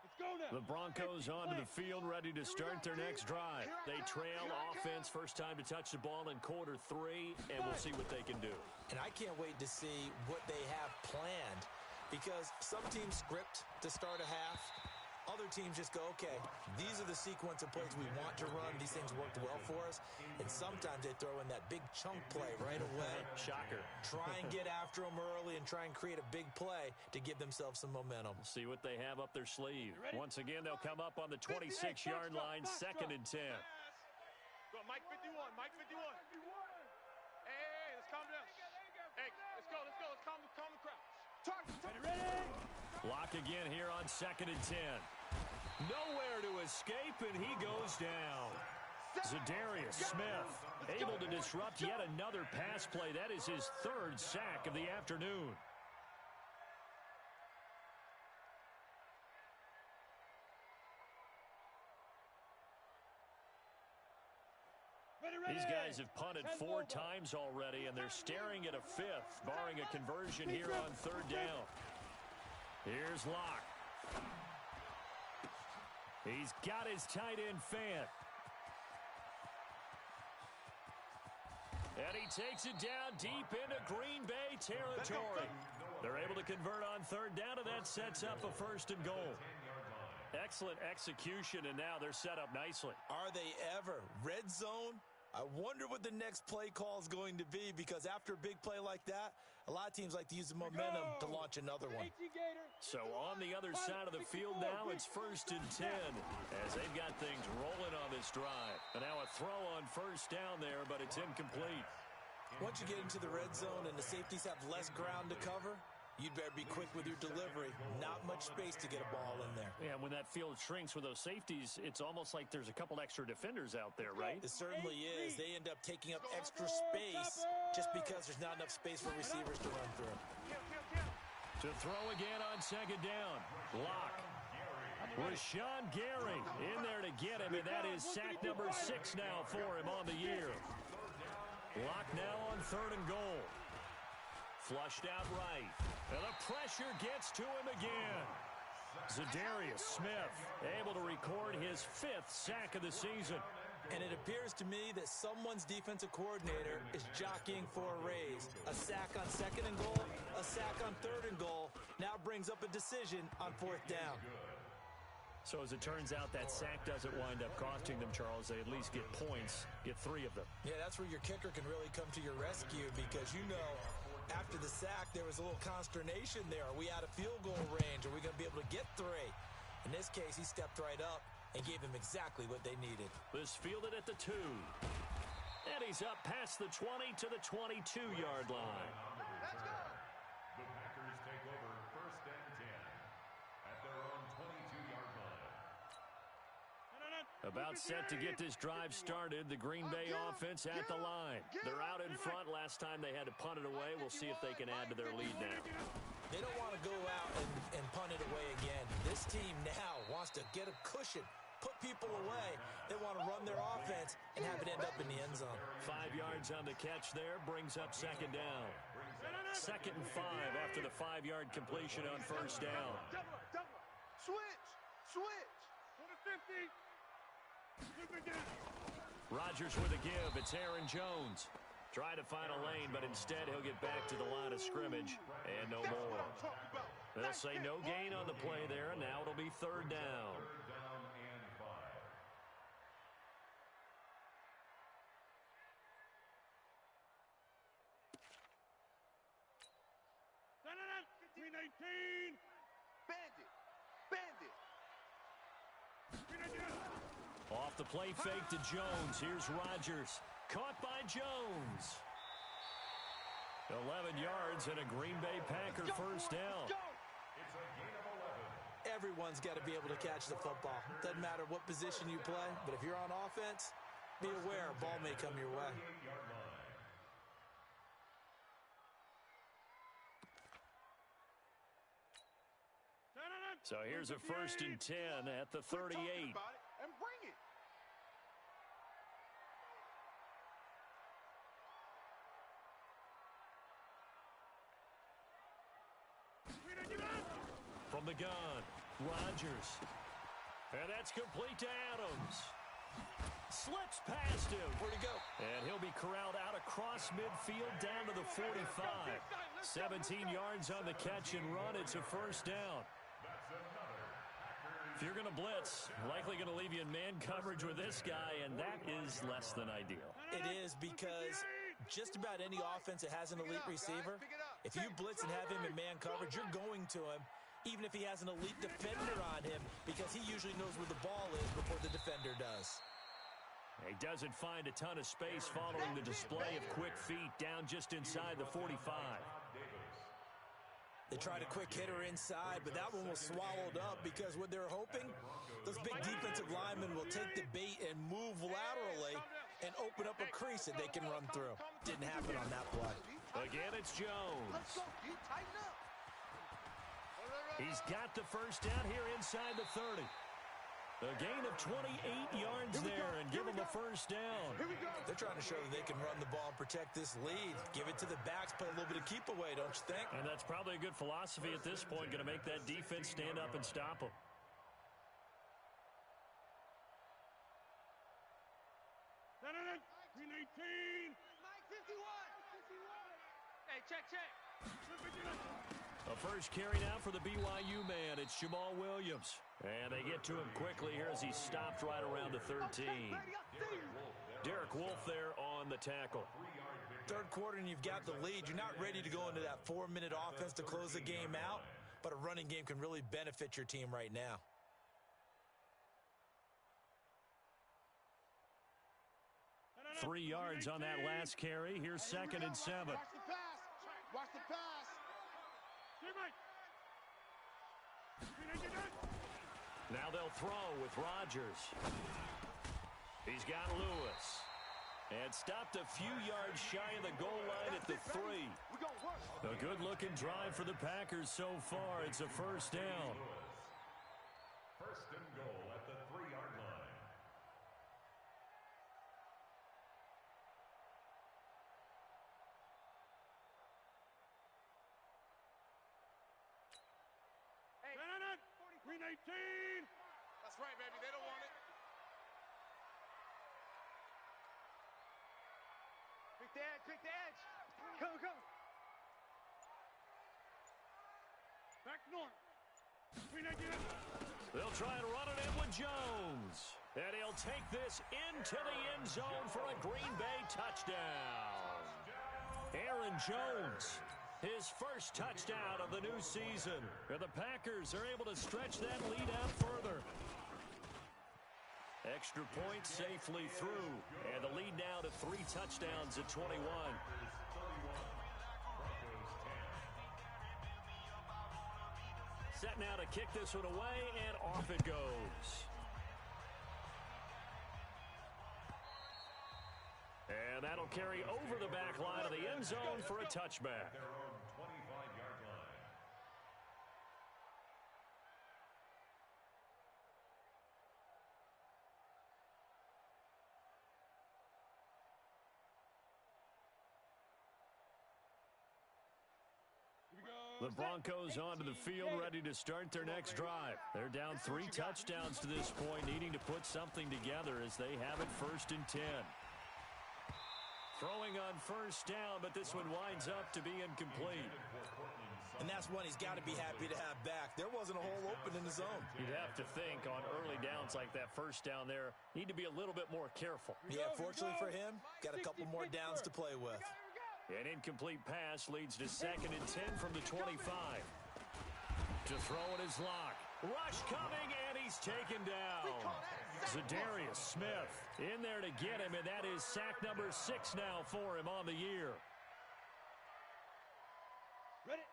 Let's go now. The Broncos onto the field, ready to start their next drive. They trail offense, first time to touch the ball in quarter 3, and we'll see what they can do. And I can't wait to see what they have planned, because some teams script to start a half. Other teams just go, okay, these are the sequence of plays we want to run. These things worked well for us. And sometimes they throw in that big chunk play right away. Shocker. Try and get after them early and try and create a big play to give themselves some momentum. See what they have up their sleeve. Once again, they'll come up on the 26-yard line, 2nd and 10. Go, Mike 51, Mike 51. Hey, let's calm down. Hey, let's go. Let's calm the crowd. Ready? Lock again here on 2nd and 10. Nowhere to escape, and he goes down. Zadarius Smith able to disrupt yet another pass play. That is his 3rd sack of the afternoon. These guys have punted 4 times already, and they're staring at a 5th, barring a conversion here on 3rd down. Here's Locke. He's got his tight end Fant. And he takes it down deep into Green Bay territory. They're able to convert on 3rd down, and that sets up a 1st and goal. Excellent execution, and now they're set up nicely. Are they ever? Red zone? I wonder what the next play call is going to be, because after a big play like that, a lot of teams like to use the momentum to launch another one. So on the other side of the field now, it's 1st and 10 as they've got things rolling on this drive. And now a throw on 1st down there, but it's incomplete. Once you get into the red zone and the safeties have less ground to cover, you'd better be quick with your delivery. Not much space to get a ball in there. Yeah, when that field shrinks with those safeties, it's almost like there's a couple extra defenders out there, right? It certainly is. They end up taking up extra space just because there's not enough space for receivers to run through. To throw again on 2nd down. Locke. Rashawn Gary in there to get him, and that is sack number 6 now for him on the year. Locke now on 3rd and goal. Flushed out right. And the pressure gets to him again. Zadarius Smith able to record his 5th sack of the season. And it appears to me that someone's defensive coordinator is jockeying for a raise. A sack on 2nd and goal, a sack on 3rd and goal, now brings up a decision on 4th down. So as it turns out, that sack doesn't wind up costing them, Charles. They at least get points, get 3 of them. Yeah, that's where your kicker can really come to your rescue, because you know after the sack there was a little consternation there. Are we out of field goal range? Are we going to be able to get 3? In this case, he stepped right up and gave them exactly what they needed. This fielded at the 2. And he's up past the 20 to the 22-yard line. Let's go. The Packers take over 1st and 10 at their own 22-yard line. About set to get this drive started. The Green Bay offense at the line. They're out in front. Last time they had to punt it away. We'll see if they can add to their lead now. They don't want to go out and punt it away again. This team now wants to get a cushion, put people away. They want to run their offense and have it end up in the end zone. 5 yards on the catch there, brings up 2nd down. 2nd and 5 after the 5-yard completion on 1st down. Switch. 50. Rodgers with a give. It's Aaron Jones. Trying to find a lane, but instead he'll get back to the line of scrimmage and no more. They'll say no gain on the play there, and now it'll be 3rd down. 3rd down and 5. Bandit. Off the play fake to Jones. Here's Rodgers. Caught by Jones. 11 yards and a Green Bay Packer 1st down. Everyone's got to be able to catch the football. Doesn't matter what position you play, but if you're on offense, be aware a ball may come your way. So here's a 1st and 10 at the 38. And bring it. From the gun, Rodgers. And that's complete to Adams. Slips past him. Where'd he go? And he'll be corralled out across midfield down to the 45. 17 yards on the catch and run. It's a 1st down. If you're going to blitz, likely going to leave you in man coverage with this guy, and that is less than ideal. It is, because just about any offense that has an elite receiver, if you blitz and have him in man coverage, you're going to him, even if he has an elite defender on him, because he usually knows where the ball is before the defender does. He doesn't find a ton of space following the display of quick feet down just inside the 45. They tried a quick hitter inside, but that one was swallowed up because what they're hoping, those big defensive linemen will take the bait and move laterally and open up a crease that they can run through. Didn't happen on that play. Again, it's Jones. Let's go. You tighten up. He's got the 1st down here inside the 30. A gain of 28 yards there and give him a 1st down. They're trying to show that they can run the ball and protect this lead. Give it to the backs, play a little bit of keep away, don't you think? And that's probably a good philosophy at this point, going to make that defense stand up and stop him. Mike 51. Hey, check. A 1st carry now for the BYU man. It's Jamal Williams. And they get to him quickly here as he's stopped right around the 13. Derek Wolfe there on the tackle. 3rd quarter and you've got the lead. You're not ready to go into that 4-minute offense to close the game out, but a running game can really benefit your team right now. Three yards on that last carry. Here's 2nd and 7. Watch the pass. Watch the pass. Now they'll throw with Rodgers. He's got Lewis. And stopped a few yards shy of the goal line at the 3. A good-looking drive for the Packers so far. It's a 1st down. 1st and goal at the 3-yard line. Hey, 319. That's right, baby. They don't want it. Pick the edge. Go. Back north. They'll try and run it in with Jones. And he'll take this into the end zone for a Green Bay touchdown. Aaron Jones, his 1st touchdown of the new season. And the Packers are able to stretch that lead out further. Extra point safely through. And the lead now to 3 touchdowns at 21. Set now to kick this one away, and off it goes. And that'll carry over the back line of the end zone for a touchback. Their own 25-yard line. The Broncos onto the field, ready to start their next drive. They're down 3 touchdowns to this point, needing to put something together as they have it 1st and 10. Throwing on 1st down, but this one winds up to be incomplete. And that's one he's got to be happy to have back. There wasn't a hole open in the zone. You'd have to think on early downs like that 1st down there, need to be a little bit more careful. Yeah, fortunately for him, got a couple more downs to play with. An incomplete pass leads to 2nd and 10 from the 25. To throw it is Locke. Rush coming, and he's taken down. Zadarius Smith in there to get him, and that is sack number 6 now for him on the year.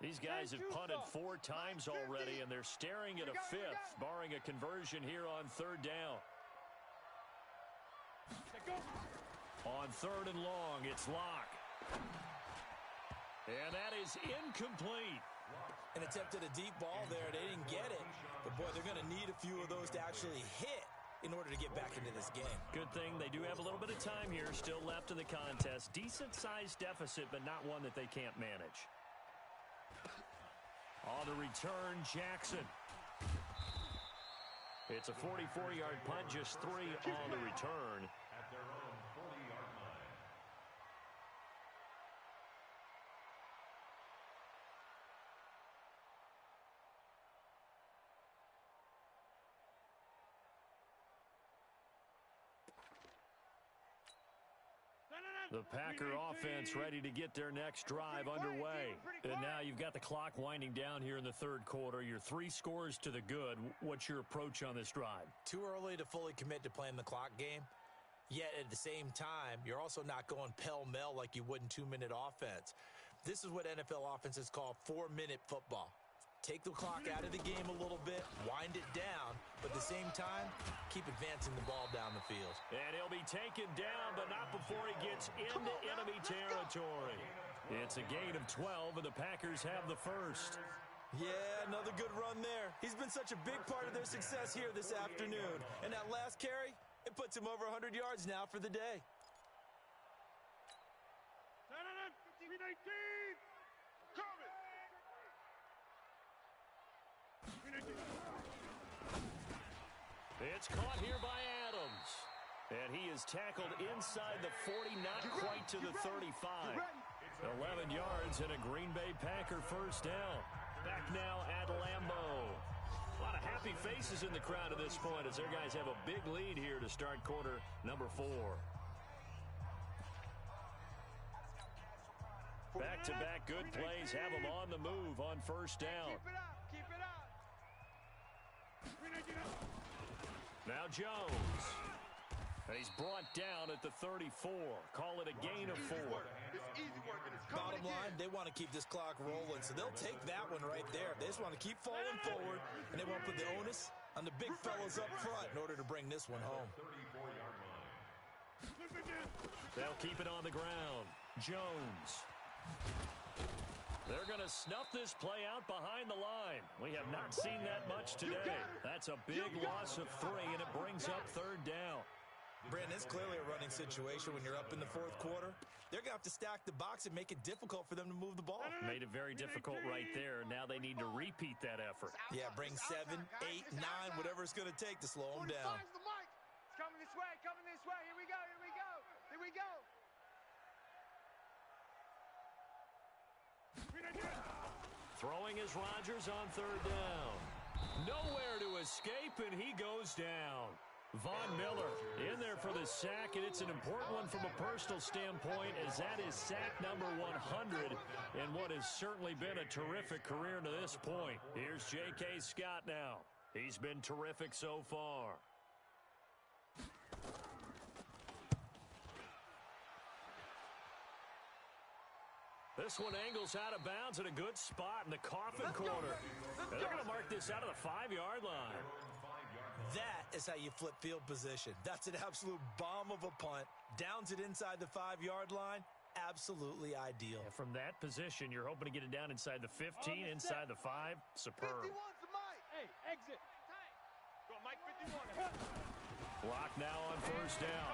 These guys have punted 4 times already, and they're staring at a 5th, barring a conversion here on 3rd down. On 3rd and long, it's Locke. And that is incomplete. An attempt at a deep ball there. They didn't get it. But, boy, they're going to need a few of those to actually hit in order to get back into this game. Good thing they do have a little bit of time here still left in the contest. Decent-sized deficit, but not one that they can't manage. On the return, Jackson. It's a 44-yard punt, just 3 on the return. At their own 40-yard line. The Packer offense ready to get their next drive underway. And now you've got the clock winding down here in the 3rd quarter. You're 3 scores to the good. What's your approach on this drive? Too early to fully commit to playing the clock game. Yet at the same time, you're also not going pell-mell like you would in 2-minute offense. This is what NFL offenses call 4-minute football. Take the clock out of the game a little bit, wind it down, but at the same time, keep advancing the ball down the field. And he'll be taken down, but not before he gets into enemy territory. It's a gain of 12, and the Packers have the first. Yeah, another good run there. He's been such a big part of their success here this afternoon. And that last carry, it puts him over 100 yards now for the day. 319. Coming. It's caught here by Adams. And he is tackled inside the 40, not quite to the 35. 11 yards and a Green Bay Packer first down. Back now at Lambeau. A lot of happy faces in the crowd at this point as their guys have a big lead here to start quarter number 4. Back-to-back good plays have them on the move on first down. Keep it up. Keep it up. Now Jones. And he's brought down at the 34. Call it a gain of 4. It's easy work, and it's coming Bottom line, they want to keep this clock rolling, so they'll take that one right there. They just want to keep falling forward, and they want to put the onus on the big fellas up front in order to bring this one home. 34-yard line. They'll keep it on the ground. Jones. They're going to snuff this play out behind the line. We have not seen that much today. That's a big loss of 3, and it brings up 3rd down. Brandon, it's clearly a running situation when you're up in the 4th quarter. They're going to have to stack the box and make it difficult for them to move the ball. Made it very difficult right there. Now they need to repeat that effort. Yeah, bring 7, 8, 9, whatever it's going to take to slow them down. It's coming this way. Coming this way. Here we go. Here we go. Here we go. Throwing is Rodgers on 3rd down. Nowhere to escape, and he goes down. Von Miller in there for the sack, and it's an important one from a personal standpoint as that is sack number 100 in what has certainly been a terrific career to this point. Here's J.K. Scott now. He's been terrific so far. This one angles out of bounds in a good spot in the coffin corner. And they're going to mark this out of the 5-yard line. That is how you flip field position. That's an absolute bomb of a punt. Downs it inside the 5-yard line. Absolutely ideal. And from that position, you're hoping to get it down inside the 15, inside the 5. Superb. 51's the Mike. Hey, exit. Go, Mike 51. Block now on first down.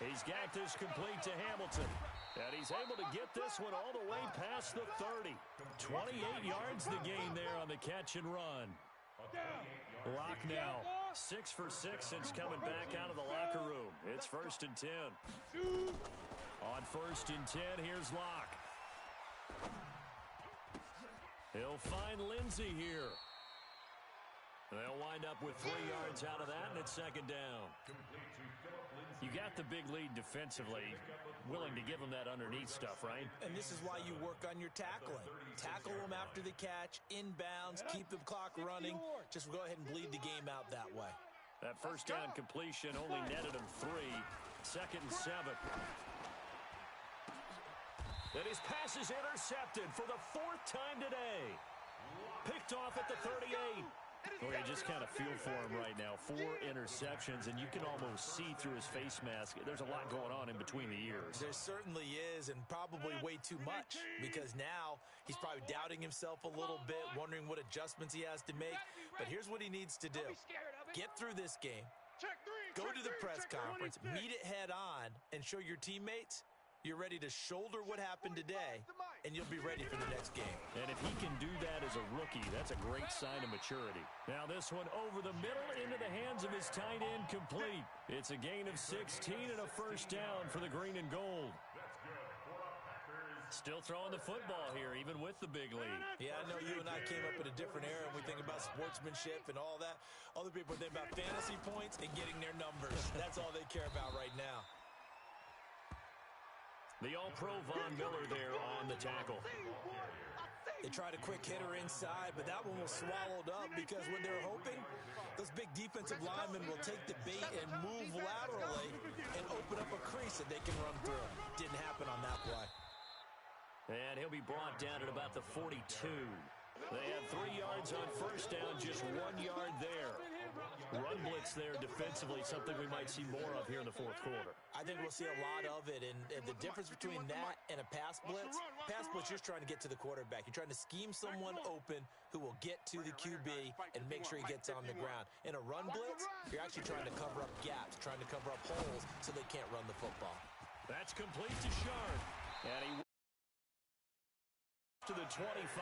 He's got this complete to Hamilton. And he's able to get this one all the way past the 30. 28 yards the gain there on the catch and run. Block now. 6 for 6 since coming back out of the locker room. It's 1st and 10. On 1st and 10, here's Locke. He'll find Lindsey here. They'll wind up with 3 yards out of that, and it's 2nd down. You got the big lead defensively. Willing to give them that underneath stuff, right? And this is why you work on your tackling. Tackle them after the catch, inbounds, keep the clock running. Just go ahead and bleed the game out that way. That first down completion only netted him 3. 2nd and 7. And his pass is intercepted for the 4th time today. Picked off at the 38. Well, you just kind of feel for him right now. 4 interceptions, and you can almost see through his face mask. There's a lot going on in between the ears. There certainly is, and probably way too much, because now he's probably doubting himself a little bit, wondering what adjustments he has to make. But here's what he needs to do. Get through this game. Go to the press conference, meet it head on, and show your teammates you're ready to shoulder what happened today, and you'll be ready for the next game. And if he can do that as a rookie, that's a great sign of maturity. Now this one over the middle into the hands of his tight end, complete. It's a gain of 16 and a first down for the green and gold. Still throwing the football here, even with the big lead. Yeah, I know you and I came up in a different era, and we think about sportsmanship and all that. Other people think about fantasy points and getting their numbers. That's all they care about right now. The All-Pro Von Miller there on the tackle. They tried a quick hitter inside, but that one was swallowed up because what they're hoping, those big defensive linemen will take the bait and move laterally and open up a crease that they can run through. Didn't happen on that play. And he'll be brought down at about the 42. They have 3 yards on first down, just 1 yard there. Run blitz there defensively, something we might see more of here in the 4th quarter. I think we'll see a lot of it, and the difference between that and a pass blitz, you're just trying to get to the quarterback. You're trying to scheme someone open who will get to the QB and make sure he gets on the ground. In a run blitz, you're actually trying to cover up gaps, trying to cover up holes so they can't run the football. That's complete to Sharp. And he to the 25.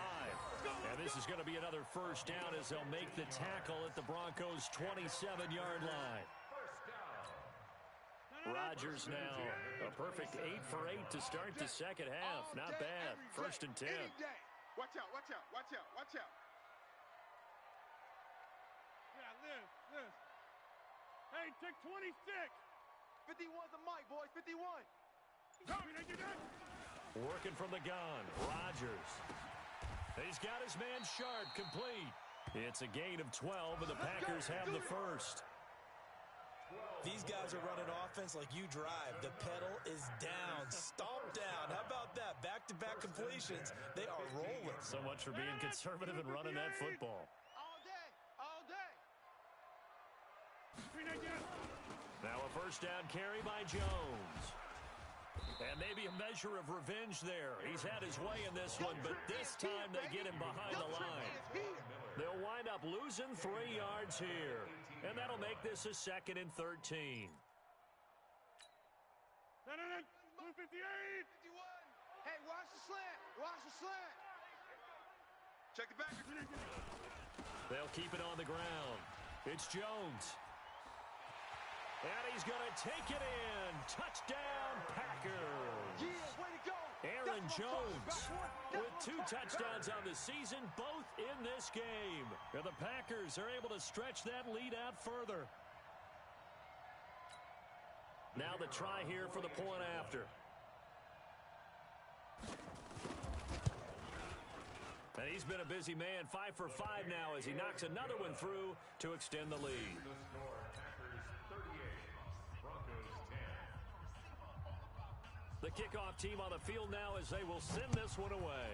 And this is going to be another first down as they'll make the tackle at the Broncos' 27-yard line. Rodgers now a perfect 8 for 8 to start the second half. Not bad. First and 10. Watch out, watch out, watch out, watch out. Yeah, Liz. Hey, take 26. 51's the mic, boys, 51. Working from the gun, Rodgers. He's got his man Sharp, complete. It's a gain of 12, and the Packers have the first. These guys are running offense like you drive. The pedal is down, stomp down. How about that? Back-to-back completions. They are rolling. So much for being conservative and running that football. All day, all day. Now a first down carry by Jones. And maybe a measure of revenge there. He's had his way in this one, but this time they get him behind the line. They'll wind up losing 3 yards here. And that'll make this a 2nd and 13. 258. Hey, watch the slant. Watch the slant. Check the back. They'll keep it on the ground. It's Jones. And he's going to take it in. Touchdown, Packers. Yeah, way to go. Aaron Jones with 2 touchdowns on the season, both in this game. And the Packers are able to stretch that lead out further. Now the try here for the point after. And he's been a busy man, 5 for 5 now as he knocks another one through to extend the lead. The kickoff team on the field now as they will send this one away.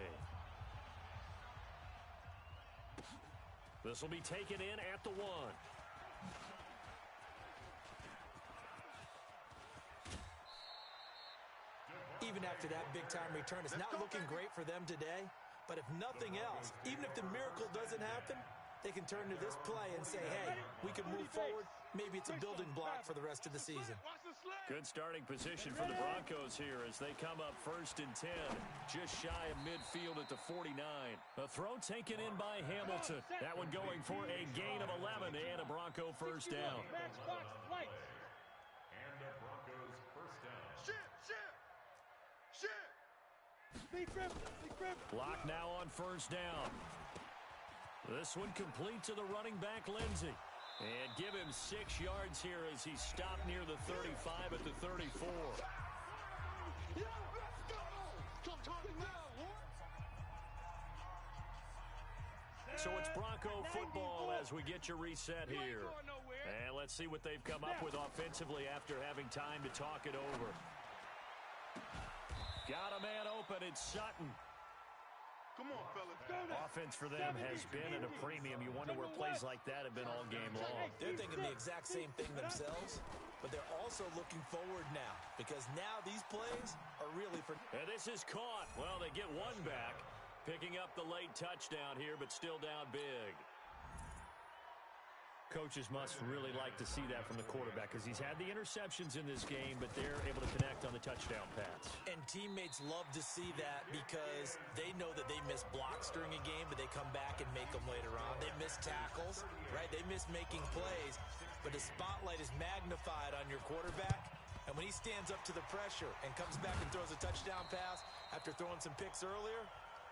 This will be taken in at the 1. Even after that big-time return, it's not looking great for them today. But if nothing else, even if the miracle doesn't happen, they can turn to this play and say, hey, we can move forward. Maybe it's a building block for the rest of the season. Good starting position for the Broncos here as they come up 1st and 10, just shy of midfield at the 49. A throw taken in by Hamilton. That one going for a gain of 11 and a Bronco first down. And the Broncos first down. Shit. Clock now on first down. This one complete to the running back, Lindsey. And give him 6 yards here as he stopped near the 35 at the 34. So it's Bronco football as we get you reset here. And let's see what they've come up with offensively after having time to talk it over. Got a man open. It's Sutton. Come on, fellas. Offense for them has been at a premium. You wonder where plays like that have been all game long. They're thinking the exact same thing themselves, but they're also looking forward now because now these plays are really for... And this is caught. Well, they get one back, picking up the late touchdown here, but still down big. Coaches must really like to see that from the quarterback because he's had the interceptions in this game, but they're able to connect on the touchdown pass. And teammates love to see that because they know that they miss blocks during a game, but they come back and make them later on. They miss tackles, right? They miss making plays, but the spotlight is magnified on your quarterback. And when he stands up to the pressure and comes back and throws a touchdown pass after throwing some picks earlier,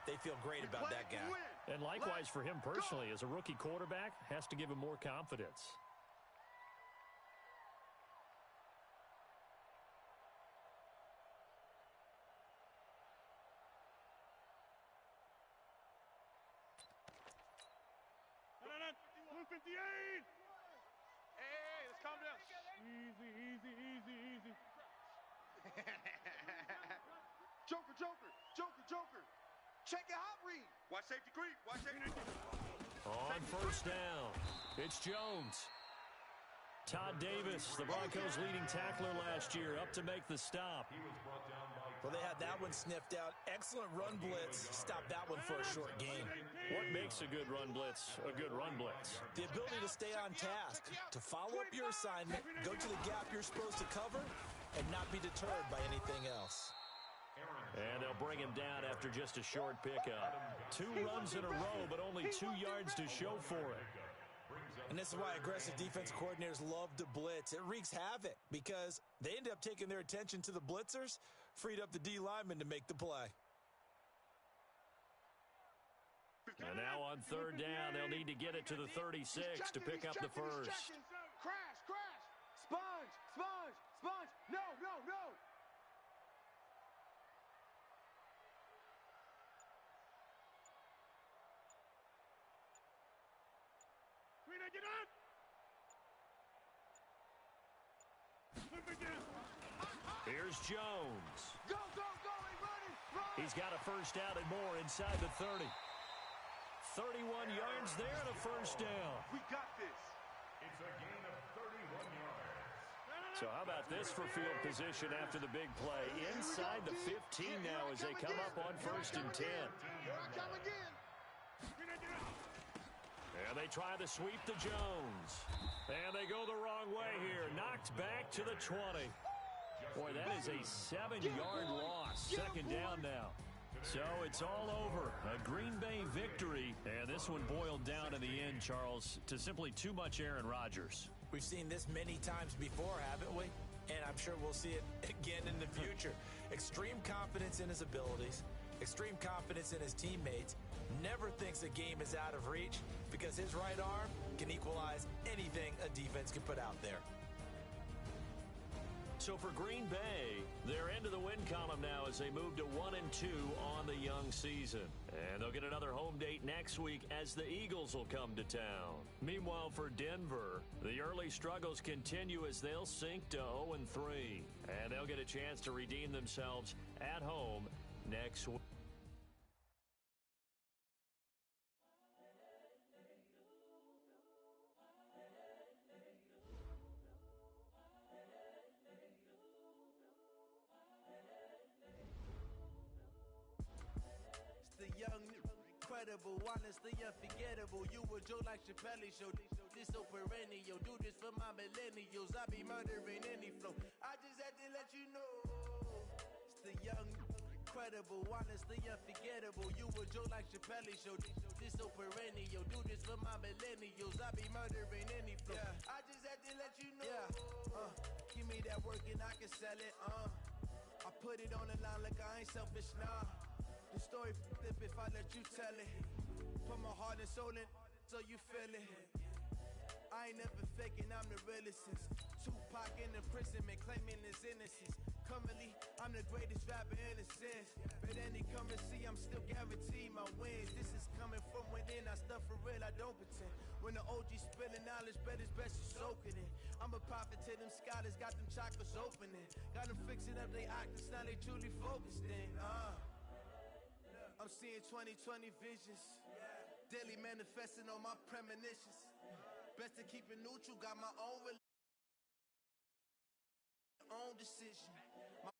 they feel great about that guy. And likewise for him personally, as a rookie quarterback, has to give him more confidence. Hey, let's calm down. Easy. Joker. Check your hot read. Watch safety creep. On first down, it's Jones. Todd Davis, the Broncos' leading tackler last year, up to make the stop. Well, they had that one sniffed out. Excellent run blitz. Stop that one for a short gain. What makes a good run blitz a good run blitz? The ability to stay on task, to follow up your assignment, go to the gap you're supposed to cover, and not be deterred by anything else. And they'll bring him down after just a short pickup. 2 runs in a row, but only 2 yards to show for it. And this is why aggressive defense coordinators love to blitz. It wreaks havoc because they end up taking their attention to the blitzers, freed up the D lineman to make the play. And now on third down, they'll need to get it to the 36 to pick up the first. Crash. Sponge. No. Get up! Here's Jones. Go, run! He's got a first down and more inside the 30. 31 yards there and a first down. We got this. It's a gain of 31 yards. So how about this for field position after the big play? Inside the 15 now as they come up on first and 10. Here I come again. And they try to sweep to Jones. And they go the wrong way here. Knocked back to the 20. Boy, that is a 7-yard loss. Second down now. So it's all over. A Green Bay victory. And this one boiled down in the end, Charles, to simply too much Aaron Rodgers. We've seen this many times before, haven't we? And I'm sure we'll see it again in the future. Extreme confidence in his abilities. Extreme confidence in his teammates. Never thinks a game is out of reach because his right arm can equalize anything a defense can put out there. So for Green Bay, they're into the win column now as they move to 1-2 on the young season. And they'll get another home date next week as the Eagles will come to town. Meanwhile, for Denver, the early struggles continue as they'll sink to 0-3. And they'll get a chance to redeem themselves at home next week. Incredible, honestly unforgettable. You a joke like Chappelle show. This so perennial. Do this for my millennials. I be murdering any flow. I just had to let you know. It's the young, incredible, honestly unforgettable. You a joke like Chappelle show. This so perennial. Do this for my millennials. I be murdering any flow. Yeah. I just had to let you know. Yeah. Give me that work and I can sell it. I put it on the line like I ain't selfish, nah. The story flip if I let you tell it. Put my heart and soul in so you feel it. I ain't never faking, I'm the realest since Tupac in imprisonment, claiming his innocence. Currently, I'm the greatest rapper in a sense. But any come and see, I'm still guaranteed my wins. This is coming from within, I stuff for real, I don't pretend. When the OG spilling knowledge, bet it's best you soak it in. I'm a prophet to them scholars, got them chakras opening. Got them fixing up they octaves, now they truly focused in. I'm seeing 2020 visions. Daily manifesting on my premonitions. Best to keep it neutral, got my own decision. My